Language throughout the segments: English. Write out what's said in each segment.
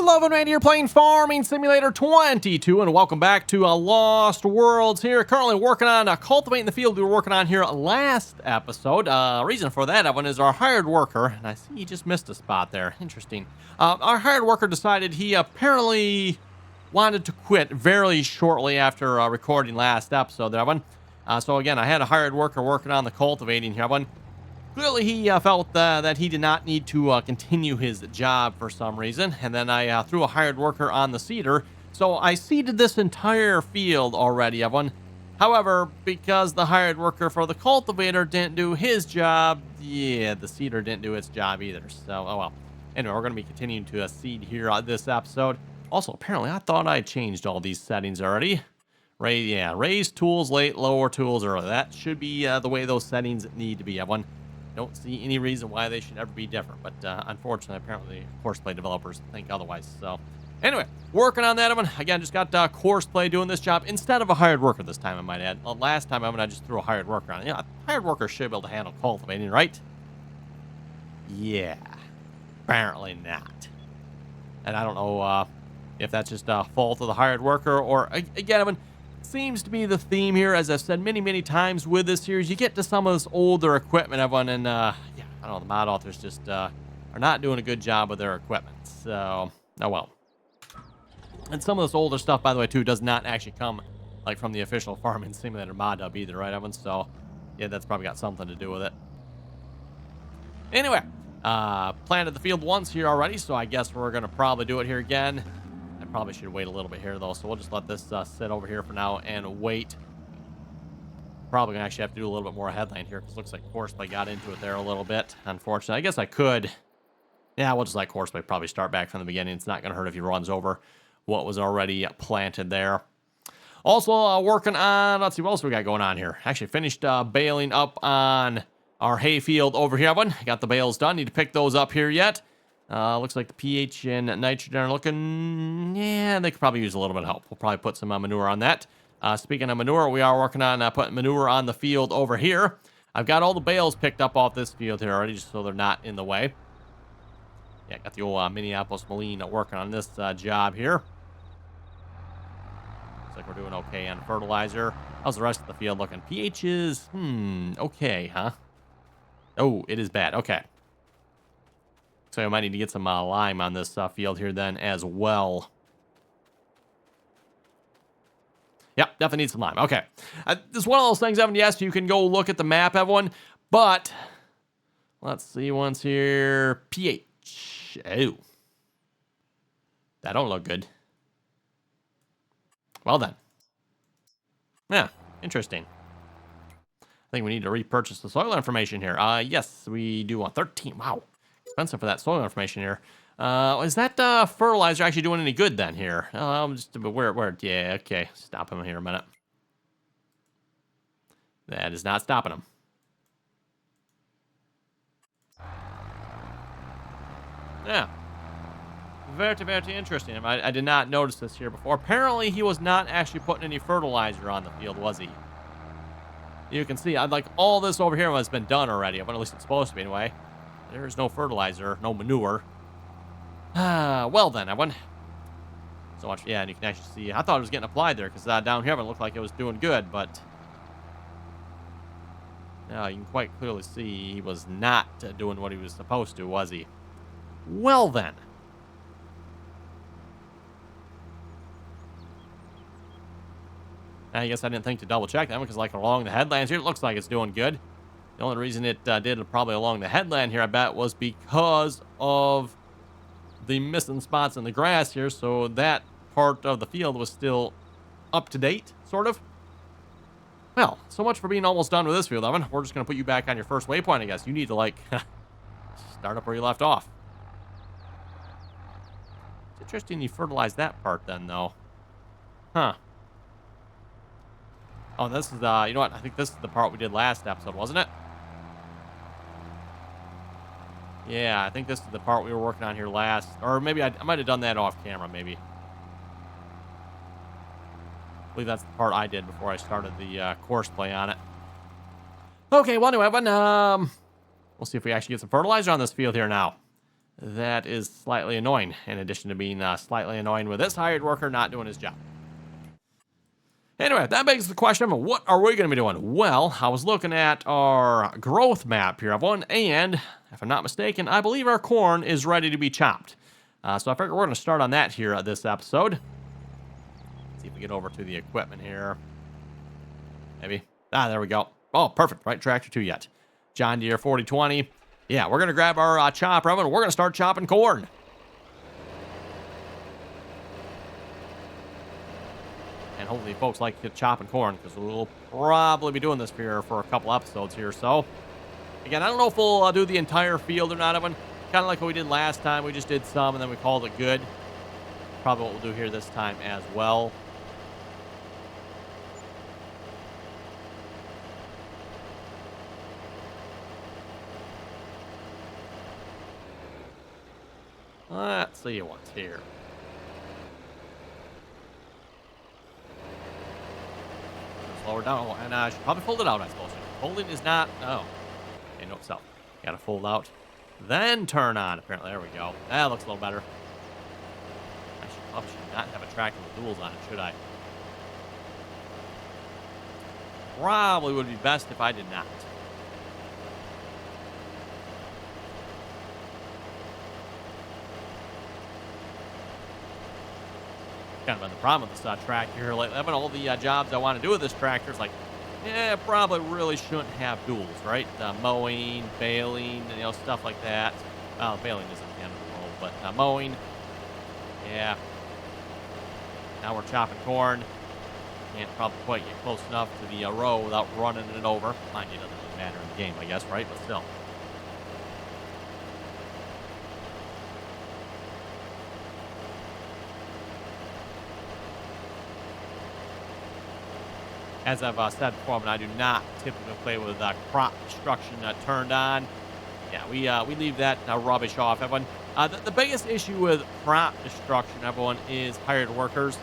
Hello, everyone, here playing Farming Simulator 22, and welcome back to Lost Worlds here. Currently working on cultivating the field we were working on here last episode. Reason for that one is our hired worker, and I see he just missed a spot there. Interesting. Our hired worker decided he apparently wanted to quit very shortly after recording last episode there one. So again, I had a hired worker working on the cultivating here one. Clearly, he felt that he did not need to continue his job for some reason, and then I threw a hired worker on the seeder. So I seeded this entire field already, everyone. However, because the hired worker for the cultivator didn't do his job, yeah, the seeder didn't do its job either. So, oh well. Anyway, we're going to be continuing to seed here on this episode. Also, apparently, I thought I changed all these settings already. Raise tools late, lower tools early. That should be the way those settings need to be, everyone. Don't see any reason why they should ever be different, but unfortunately, apparently, Courseplay developers think otherwise. So, anyway, working on that one. Again, just got Courseplay doing this job instead of a hired worker this time, I might add. Last time, I just threw a hired worker on it. Yeah, a hired worker should be able to handle cultivating, right? Yeah, apparently not. And I don't know if that's just a fault of the hired worker or, again, seems to be the theme here, as I've said many times with this series. You get to some of this older equipment, everyone, and yeah, I don't know, the mod authors just are not doing a good job with their equipment. So, oh well. And some of this older stuff, by the way, too, does not actually come like from the official Farming Simulator mod hub either, right, everyone? So, yeah, that's probably got something to do with it. Anyway, planted the field once here already, so I guess we're gonna probably do it here again. Probably should wait a little bit here though, so we'll just let this sit over here for now and wait. Probably gonna actually have to do a little bit more headland here because it looks like Courseplay got into it there a little bit. Unfortunately, I guess I could. Yeah, we'll just let Courseplay probably start back from the beginning. It's not gonna hurt if he runs over what was already planted there. Also working on, let's see what else we got going on here. Actually finished baling up on our hay field over here. Got the bales done. Need to pick those up here yet. Looks like the pH and nitrogen are looking, yeah, they could probably use a little bit of help. We'll probably put some manure on that. Speaking of manure, we are working on putting manure on the field over here. I've got all the bales picked up off this field here already, just so they're not in the way. Yeah, got the old Minneapolis Moline working on this job here. Looks like we're doing okay on fertilizer. How's the rest of the field looking? pH is, okay, huh? Oh, it is bad. Okay. So I might need to get some lime on this field here then as well. Yep, definitely need some lime. Okay. This is one of those things, Evan, yes, you can go look at the map, everyone. But, let's see once here. pH. Oh. That don't look good. Well then. Yeah, interesting. I think we need to repurchase the soil information here. Yes, we do want 13. Wow. Expensive for that soil information here. Is that fertilizer actually doing any good then here? Just a bit where? Yeah, okay. Stop him here a minute. That is not stopping him. Yeah. Very interesting. I did not notice this here before. Apparently, he was not actually putting any fertilizer on the field, was he? You can see, I'd like all this over here has been done already. But at least it's supposed to be anyway. There's no fertilizer, no manure. Well then, everyone. So much, yeah, and you can actually see, I thought it was getting applied there, because down here it looked like it was doing good, but now you can quite clearly see he was not doing what he was supposed to, was he? Well then. I guess I didn't think to double check that one, because like along the headlands here, it looks like it's doing good. The only reason it did probably along the headland here, I bet, was because of the missing spots in the grass here. So that part of the field was still up to date, sort of. Well, so much for being almost done with this field, Evan. We're just going to put you back on your first waypoint, I guess. You need to, like, start up where you left off. It's interesting you fertilized that part then, though. Huh. Oh, this is, you know what? I think this is the part we did last episode, wasn't it? Yeah, I think this is the part we were working on here last. Or maybe I might have done that off camera, maybe. I believe that's the part I did before I started the Courseplay on it. Okay, well, anyway, we'll see if we actually get some fertilizer on this field here now. that is slightly annoying, in addition to being slightly annoying with this hired worker not doing his job. Anyway, that begs the question, what are we going to be doing? Well, I was looking at our growth map here, everyone, and if I'm not mistaken, I believe our corn is ready to be chopped. So I figure we're going to start on that here this episode. Let's see if we get over to the equipment here. Maybe. There we go. Oh, perfect. Right tractor too yet. John Deere 4020. Yeah, we're going to grab our chopper, and we're going to start chopping corn. And hopefully folks like chopping corn, because we'll probably be doing this here for a couple episodes here. So, again, I don't know if we'll do the entire field or not, Evan. Kind of like what we did last time. We just did some, and then we called it good. Probably what we'll do here this time as well. Let's see what's here. Slower down. Oh, and I should probably fold it out, I suppose. Folding is not... Oh. Okay, nope, so. Gotta fold out. Then turn on, apparently. There we go. That looks a little better. I probably should not have a tractor with duals on it, should I? Probably would be best if I did not. Kind of been the problem with this tractor here lately. Having all the jobs I want to do with this tractor is like, yeah, probably really shouldn't have duals, right? Mowing, baling, stuff like that. Well, baling isn't the end of the world, but mowing, yeah. Now we're chopping corn. Can't probably quite get close enough to the row without running it over. Mind you, it doesn't really matter in the game, I guess, right? But still. As I've said before, I do not typically play with crop destruction turned on. Yeah, we leave that rubbish off, everyone. The biggest issue with crop destruction, everyone, is hired workers.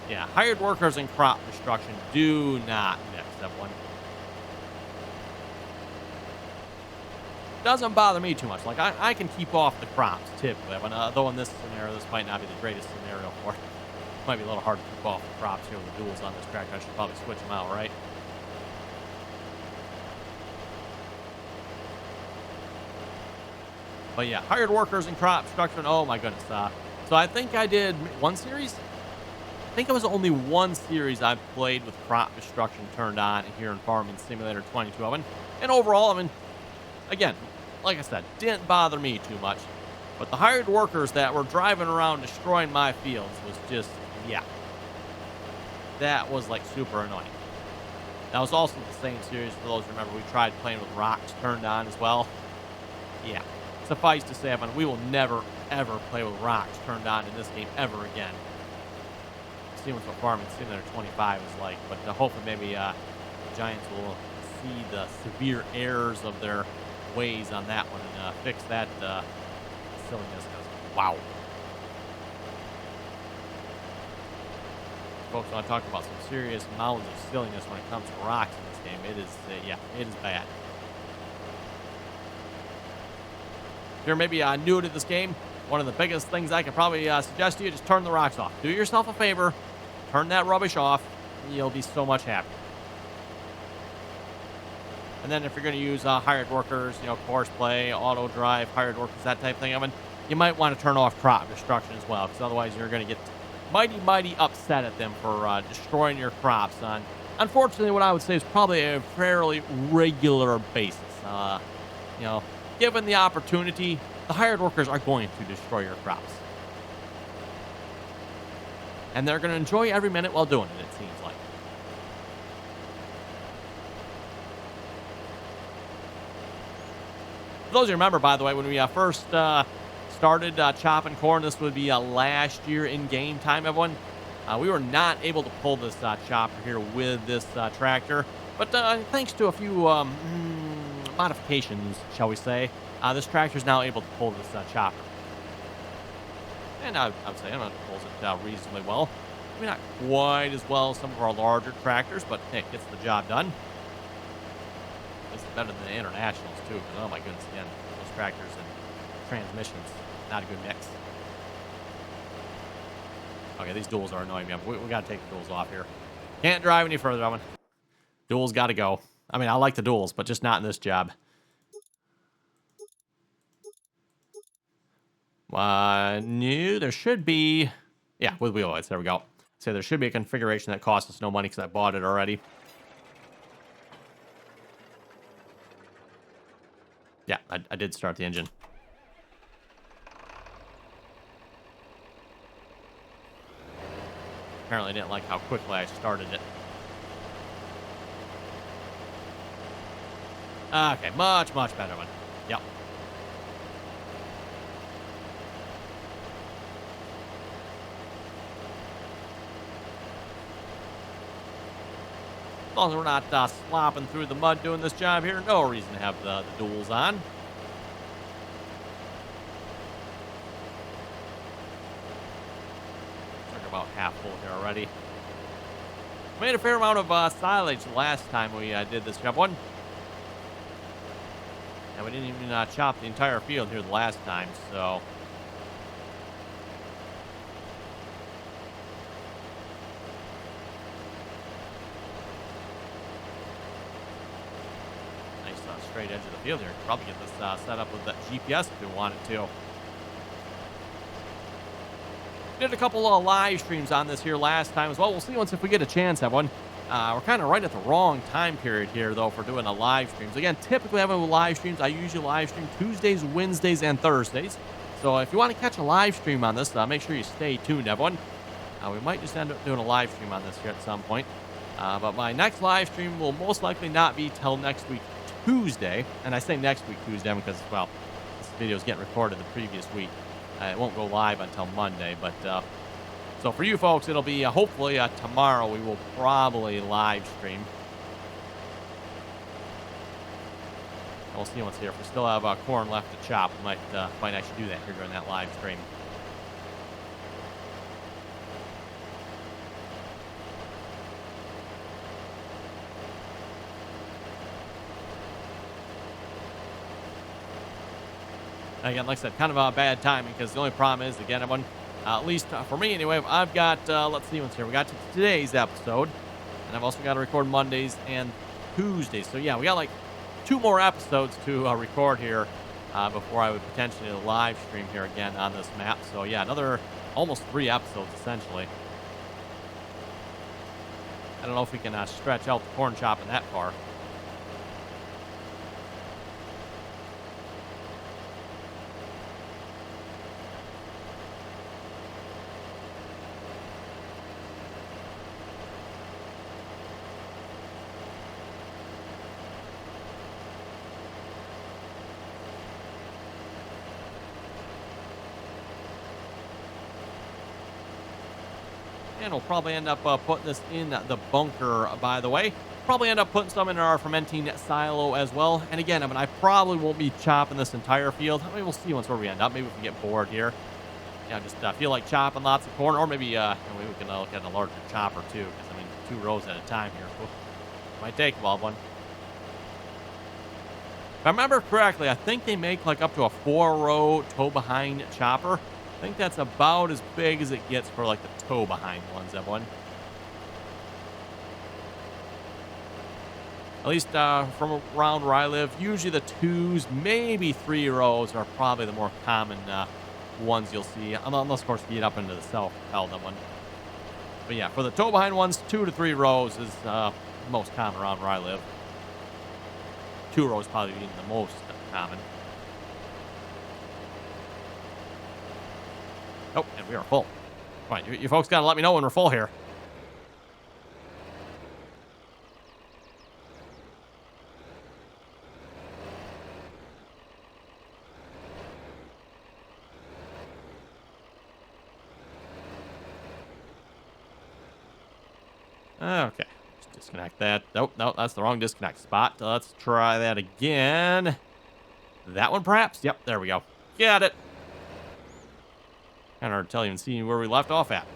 Yeah, hired workers and crop destruction do not mix, everyone. Doesn't bother me too much. Like, I can keep off the crops, typically. Though in this scenario, this might not be the greatest scenario for it. Might be a little hard to keep off the crops here with the duals on this tractor. I should probably switch them out, right? But yeah, hired workers and crop destruction. Oh my goodness. So I think I did one series. I think it was only one series I've played with crop destruction turned on here in Farming Simulator 22. And overall, again, like I said, didn't bother me too much. But the hired workers that were driving around destroying my fields was just, yeah. That was like super annoying. That was also the same series, for those who remember, we tried playing with rocks turned on as well. Yeah. Suffice to say, we will never, ever play with rocks turned on in this game ever again. See what Farming Simulator 25 is like, but hopefully maybe the Giants will see the severe errors of their ways on that one and fix that silliness, because wow. Folks, when I talk about some serious mounds of silliness when it comes to rocks in this game, it is, yeah, it is bad. If you're maybe new to this game, one of the biggest things I can probably suggest to you, just turn the rocks off. Do yourself a favor, turn that rubbish off, you'll be so much happier. And then if you're going to use hired workers, course play, auto drive, hired workers, that type of thing, you might want to turn off crop destruction as well, because otherwise you're going to get mighty upset at them for destroying your crops on, unfortunately, what I would say is probably a fairly regular basis. Given the opportunity, the hired workers are going to destroy your crops. And they're going to enjoy every minute while doing it, it seems like. For those who remember, by the way, when we first started chopping corn, this would be last year in game time, everyone. We were not able to pull this chopper here with this tractor, but thanks to a few modifications, shall we say, this tractor is now able to pull this chopper. And I would say it pulls it reasonably well. Maybe not quite as well as some of our larger tractors, but hey, it gets the job done. It's better than the internationals too, because oh my goodness, again, those tractors and transmissions. not a good mix. Okay, these duels are annoying me. We got to take the duels off here. Can't drive any further, Owen. Duels got to go. I mean, I like the duels, but just not in this job. New. There should be... Yeah, with wheel lights. There we go. So there should be a configuration that costs us no money because I bought it already. Yeah, I did start the engine. Apparently I didn't like how quickly I started it. Okay, much better one. Yep. As long as we're not slopping through the mud doing this job here, no reason to have the duels on. We're about half full here already. Made a fair amount of silage last time we did this job one. And we didn't even chop the entire field here the last time, so... Straight edge of the field here. Probably get this set up with the GPS if we wanted to. Did a couple of live streams on this here last time as well. We'll see once if we get a chance at one. We're kind of right at the wrong time period here, though, for doing a live streams. Again, typically having live streams, I usually live stream Tuesdays, Wednesdays, and Thursdays. So if you want to catch a live stream on this, make sure you stay tuned, everyone. We might just end up doing a live stream on this here at some point. But my next live stream will most likely not be till next week, Tuesday. And I say next week Tuesday because, well, this video is getting recorded the previous week. It won't go live until Monday. But so for you folks, it'll be hopefully tomorrow we will probably live stream. We'll see what's here. If we still have corn left to chop, we might actually do that here during that live stream. Again, like I said, kind of a bad timing because the only problem is, again, everyone, at least for me anyway, I've got, let's see what's here. We got to today's episode, and I've also got to record Mondays and Tuesdays. So, yeah, we got like 2 more episodes to record here before I would potentially live stream here again on this map. So, yeah, another almost 3 episodes, essentially. I don't know if we can stretch out the corn chopping that far. And we'll probably end up putting this in the bunker, by the way. Probably end up putting some in our fermenting silo as well. And again, I probably won't be chopping this entire field. I mean, we'll see once where we end up. Maybe if we get bored here. Yeah, just feel like chopping lots of corn. Or maybe we can look at a larger chopper, too. Because, 2 rows at a time here. Oof. Might take a while, one. If I remember correctly, I think they make like up to a 4-row tow-behind chopper. I think that's about as big as it gets for like the toe behind ones, everyone. At least from around where I live, usually the 2s, maybe 3 rows are probably the more common ones you'll see. Unless, of course, you get up into the self-propelled one. But yeah, for the toe behind ones, 2 to 3 rows is most common around where I live. 2 rows probably being the most common. Oh, and we are full. All right, you folks got to let me know when we're full here. Okay, just disconnect that. Nope, no, that's the wrong disconnect spot. Let's try that again. That one, perhaps? Yep, there we go. Got it. Kind of hard to tell you and see where we left off at.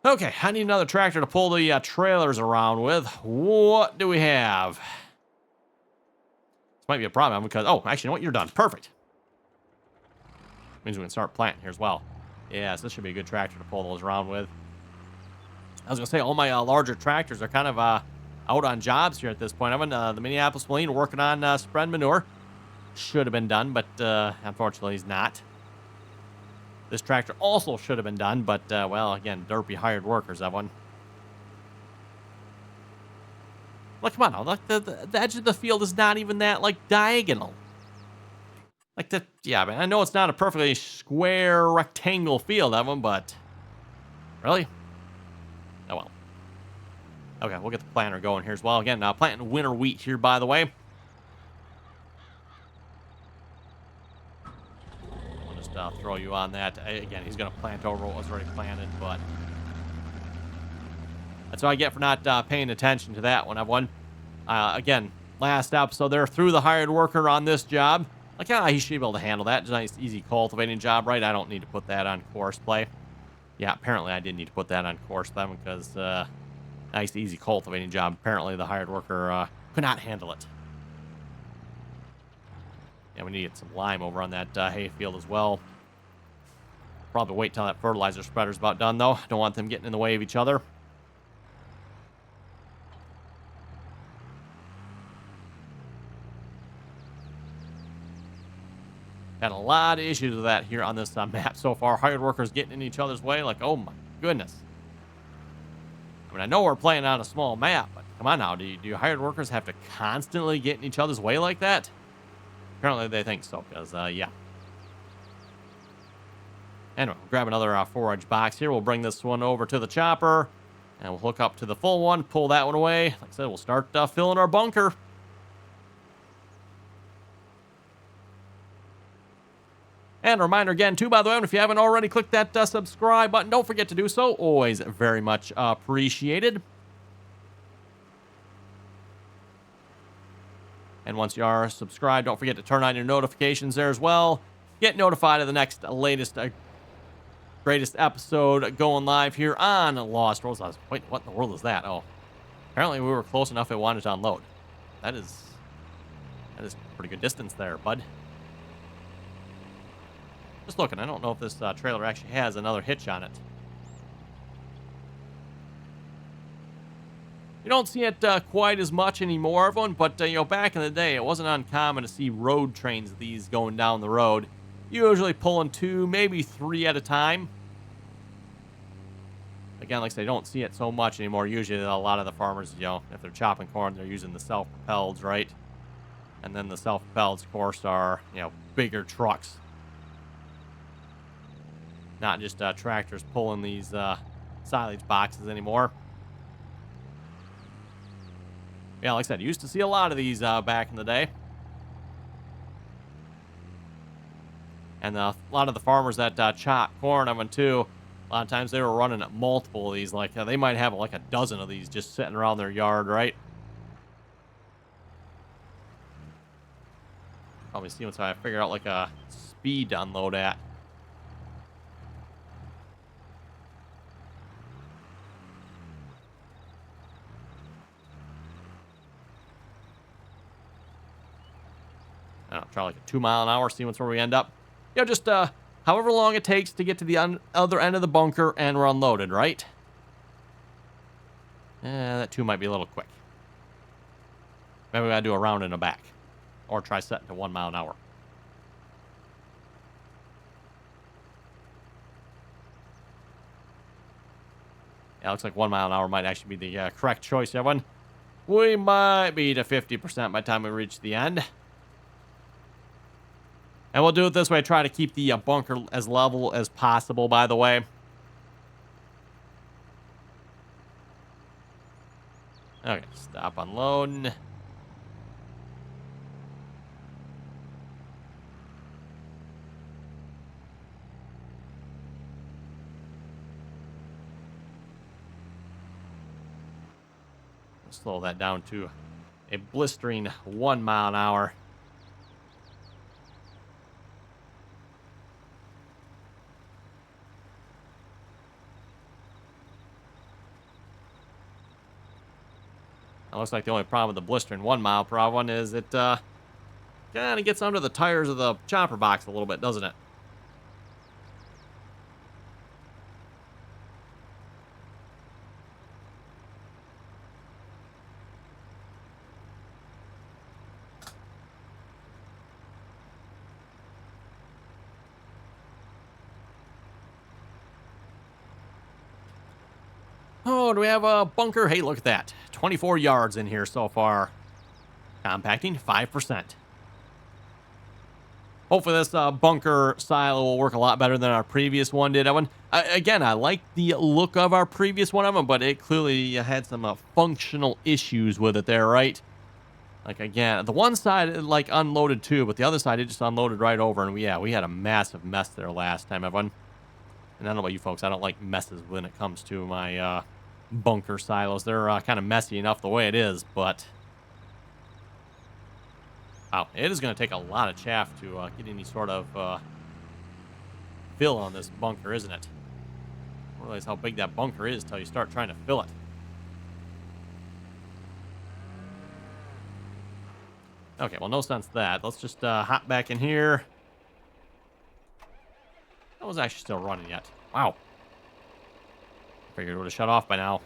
Okay, I need another tractor to pull the trailers around with. What do we have? This might be a problem because... Oh, actually, you know what? You're done. Perfect. Means we can start planting here as well. Yeah, so this should be a good tractor to pull those around with. I was going to say, all my larger tractors are kind of out on jobs here at this point. I'm in the Minneapolis Marine working on spread manure. Should have been done, but unfortunately he's not. This tractor also should have been done, but, well, again, derpy hired workers, that one. Look, come on now. Look, the edge of the field is not even that, like, diagonal. Like, yeah, man, I know it's not a perfectly square rectangle field, that one, but really? Oh, well. Okay, we'll get the planter going here as well. Again, planting winter wheat here, by the way. I'll just throw you on that. Again, he's going to plant over what was already planted, but that's what I get for not paying attention to that one. I've won. Again, last episode there, threw the hired worker on this job. Like, he should be able to handle that. It's a nice, easy cultivating job, right? I don't need to put that on course play. Yeah, apparently I did need to put that on course then because nice, easy cultivating job. Apparently the hired worker could not handle it. Yeah, we need to get some lime over on that hay field as well. Probably wait till that fertilizer spreader's about done, though. Don't want them getting in the way of each other. Had a lot of issues with that here on this map so far. Hired workers getting in each other's way. Like, oh my goodness. I mean, I know we're playing on a small map, but come on now. Do you hired workers have to constantly get in each other's way like that? Apparently they think so, because, yeah. Anyway, we'll grab another forage box here. We'll bring this one over to the chopper, and we'll hook up to the full one, pull that one away. Like I said, we'll start filling our bunker. And a reminder again, too, by the way, if you haven't already clicked that subscribe button, don't forget to do so. Always very much appreciated. And once you are subscribed, don't forget to turn on your notifications there as well. Get notified of the next latest, greatest episode going live here on Lost Worlds. Wait, what in the world is that? Oh, apparently we were close enough it wanted to unload. That is pretty good distance there, bud. Just looking, I don't know if this trailer actually has another hitch on it. You don't see it quite as much anymore, everyone, but, you know, back in the day, it wasn't uncommon to see road trains of these going down the road. Usually pulling 2, maybe 3 at a time. Again, like I say, you don't see it so much anymore. Usually a lot of the farmers, you know, if they're chopping corn, they're using the self-propelleds, right? And then the self-propelleds, of course, are, you know, bigger trucks. Not just tractors pulling these silage boxes anymore. Yeah, like I said, used to see a lot of these back in the day. And a lot of the farmers that chop corn of them too, a lot of times they were running multiple of these. Like they might have like a dozen of these just sitting around their yard, right? Probably see once I figure out like a speed to unload at. I don't know, try like a 2 mile an hour, see where we end up. You know, just however long it takes to get to the other end of the bunker and we're unloaded, right? That 2 might be a little quick. Maybe we gotta do a round in the back. Or try setting to 1 mile an hour. Yeah, looks like 1 mile an hour might actually be the correct choice, everyone. We might be to 50% by the time we reach the end. And we'll do it this way. Try to keep the bunker as level as possible, by the way. Okay, stop unloading. Slow that down to a blistering 1 mile an hour. It looks like the only problem with the blistering 1 mile per hour one is it kind of gets under the tires of the chopper box a little bit, doesn't it? Oh, do we have a bunker? Hey, look at that. 24 yards in here so far. Compacting, 5%. Hopefully this bunker silo will work a lot better than our previous one did. Again, I like the look of our previous one of them, but it clearly had some functional issues with it there, right? Like, again, the one side, it, like, unloaded too, but the other side, it just unloaded right over. And, we had a massive mess there last time, everyone. And I don't know about you folks. I don't like messes when it comes to my bunker silos. They're kind of messy enough the way it is, but... Wow, it is going to take a lot of chaff to get any sort of fill on this bunker, isn't it? I don't realize how big that bunker is until you start trying to fill it. Okay, well, no sense to that. Let's just hop back in here. That was actually still running yet. Wow. Figured it would have shut off by now,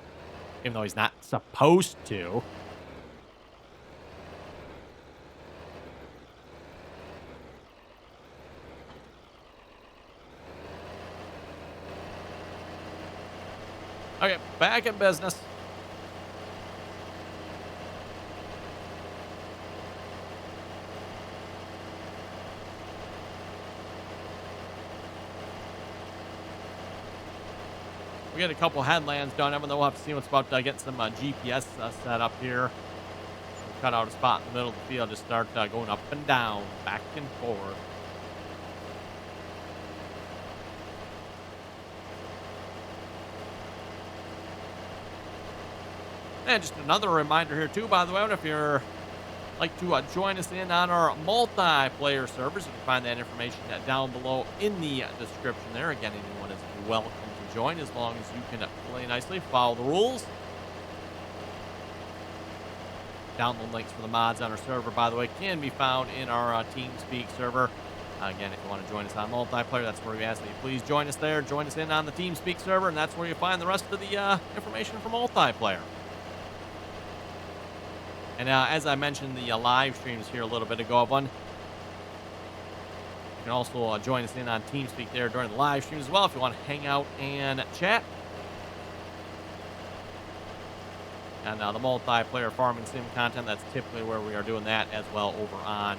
even though he's not supposed to. Okay, back in business. We got a couple headlands done, even though we'll have to see what's about getting some GPS set up here. We'll cut out a spot in the middle of the field, just start going up and down, back and forth. And just another reminder here too, by the way, if you're like to join us in on our multiplayer servers, you can find that information down below in the description there. Again, anyone is welcome to join as long as you can play nicely, follow the rules. Download links for the mods on our server, by the way, can be found in our Teampseak server. Again, if you want to join us on multiplayer, that's where we ask that you please join us there. Join us in on the Teampseak server, and that's where you find the rest of the information for multiplayer. And as I mentioned, the live streams here a little bit ago, you can also join us in on TeamSpeak there during the live streams as well if you want to hang out and chat. And the multiplayer farming sim content, that's typically where we are doing that as well over on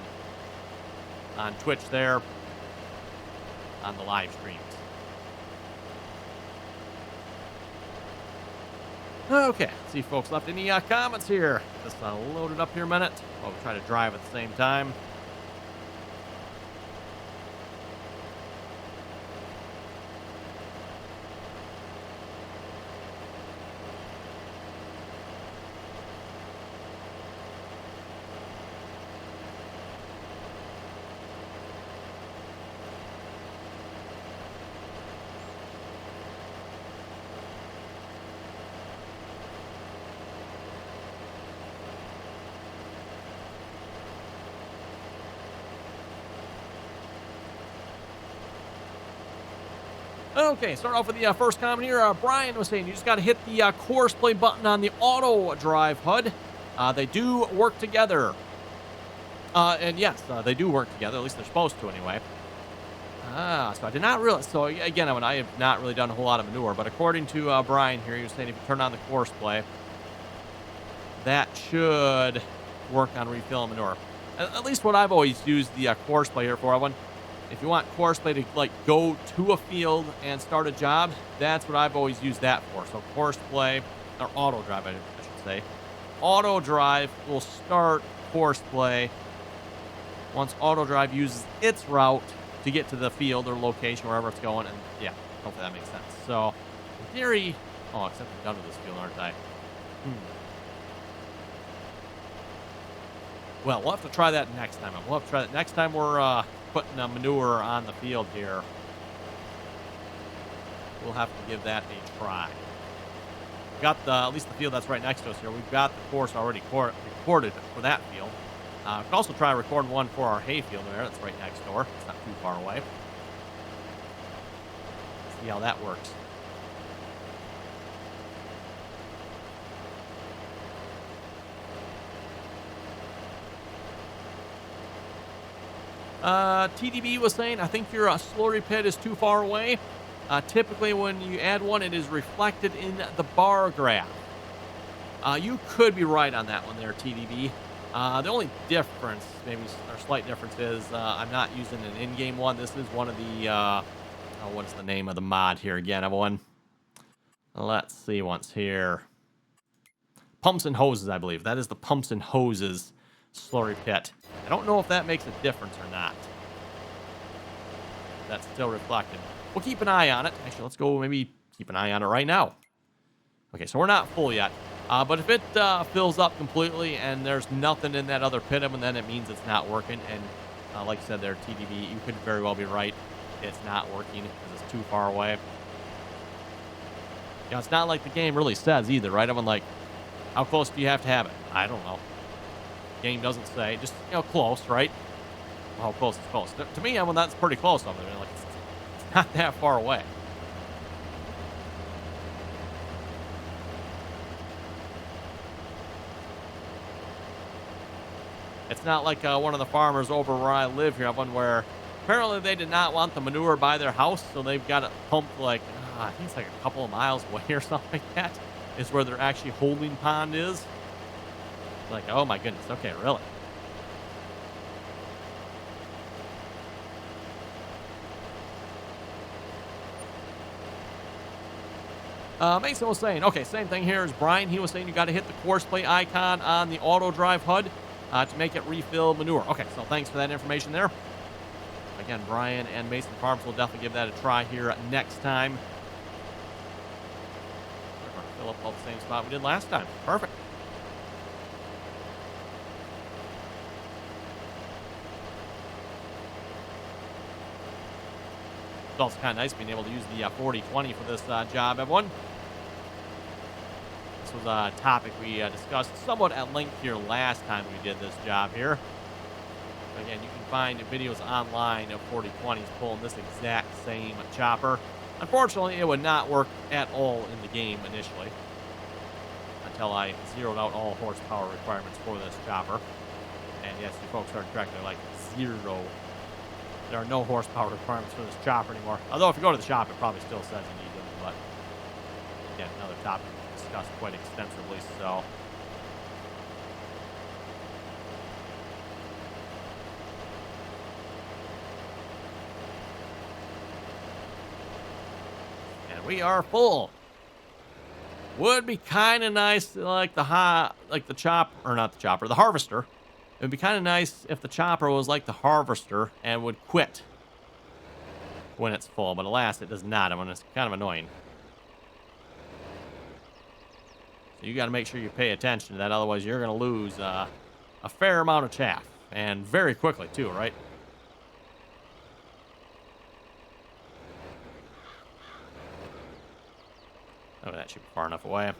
Twitch there on the live streams. Okay, let's see if folks left any comments here. Just load it up here a minute while we try to drive at the same time. Okay, start off with the first comment here. Brian was saying you just got to hit the course play button on the auto drive HUD. They do work together. And yes, they do work together. At least they're supposed to anyway. So I did not realize. So again, I have not really done a whole lot of manure, but according to Brian here, he was saying if you turn on the course play, that should work on refilling manure. At least what I've always used the course play here for. If you want course play to like go to a field and start a job, that's what I've always used that for. So course play, or auto drive, I should say. Auto drive will start course play once auto drive uses its route to get to the field or location, wherever it's going. And yeah, hopefully that makes sense. So in theory, except I'm done with this field, aren't I? Well, we'll have to try that next time. We'll have to try that next time we're putting manure on the field here. We'll have to give that a try. We got at least the field that's right next to us here. We've got the course already recorded for that field. We can also try recording one for our hay field there. That's right next door. It's not too far away. See how that works. TDB was saying, I think your slurry pit is too far away. Typically, when you add one, it is reflected in the bar graph. You could be right on that one there, TDB. The only difference, maybe or slight difference, is I'm not using an in-game one. This is one of the, what's the name of the mod here again, everyone? Let's see once here. Pumps and hoses, I believe. That is the pumps and hoses slurry pit. I don't know if that makes a difference or not. That's still reflected. We'll keep an eye on it. Actually, let's go maybe keep an eye on it right now. Okay, so we're not full yet. But if it fills up completely and there's nothing in that other pit, then it means it's not working. And like I said there, TDB, you could very well be right. It's not working because it's too far away. You know, it's not like the game really says either, right? I'm like, how close do you have to have it? I don't know. Game doesn't say. Just, close, right? Well, how close is close? To me, that's pretty close over there. Like, it's not that far away. It's not like one of the farmers over where I live here, one where apparently they did not want the manure by their house, so they've got it pumped like, I think it's like a couple of miles away or something like that, is where their actually holding pond is. Like, oh my goodness, okay, really? Mason was saying, okay, same thing here as Brian. He was saying you got to hit the course play icon on the auto drive HUD to make it refill manure. Okay, so thanks for that information there. Again, Brian and Mason Farms will definitely give that a try here next time. We're going to fill up all the same spot we did last time. Perfect. It's also kind of nice being able to use the 40-20 for this job, everyone. This was a topic we discussed somewhat at length here last time we did this job here. Again, you can find videos online of 40-20s pulling this exact same chopper. Unfortunately, it would not work at all in the game initially until I zeroed out all horsepower requirements for this chopper. And yes, you folks heard correctly, like 0. There are no horsepower requirements for this chopper anymore. Although if you go to the shop, it probably still says you need them. But again, another topic we discussed quite extensively. So and we are full. Would be kind of nice, like the harvester. It would be kind of nice if the chopper was like the harvester and would quit when it's full, but alas, it does not. It's kind of annoying. So you got to make sure you pay attention to that, otherwise you're going to lose a fair amount of chaff, and very quickly too, right? Oh, that should be far enough away.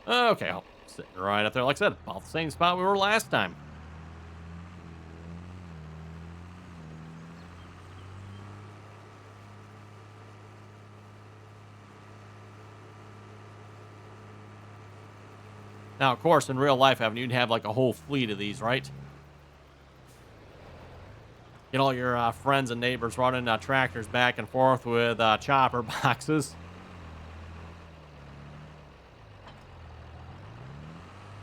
Okay, oh, sitting right up there. Like I said, about the same spot we were last time. Now, of course, in real life, you'd have like a whole fleet of these, right? Get all your friends and neighbors running tractors back and forth with chopper boxes.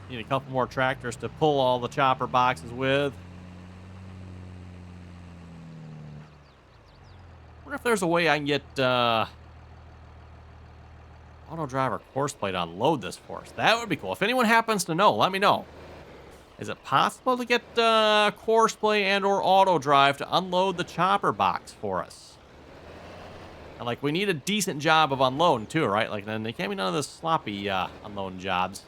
Need a couple more tractors to pull all the chopper boxes with. Wonder if there's a way I can get auto driver course play to unload this for us. That would be cool. If anyone happens to know, let me know. Is it possible to get course play and or auto drive to unload the chopper box for us? And like, we need a decent job of unloading too, right? Like, then they can't be none of the sloppy unloading jobs.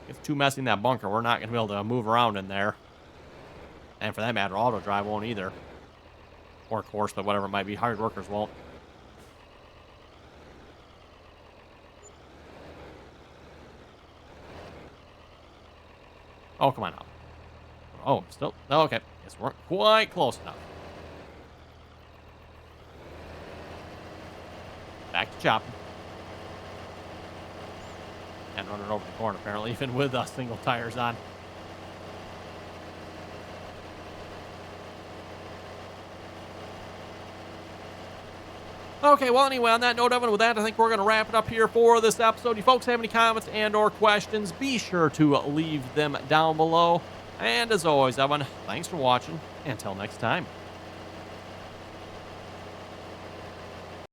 It's too messy in that bunker. We're not going to be able to move around in there. And for that matter, auto drive won't either. Or course, but whatever it might be, hired workers won't. Oh, come on now. Oh, still? Oh, okay. Guess we're quite close enough. Back to chopping. And running over the corner, apparently, even with single tires on. Okay, well, anyway, on that note, Evan, with that, I think we're going to wrap it up here for this episode. You folks have any comments and or questions, be sure to leave them down below. And as always, Evan, thanks for watching. Until next time.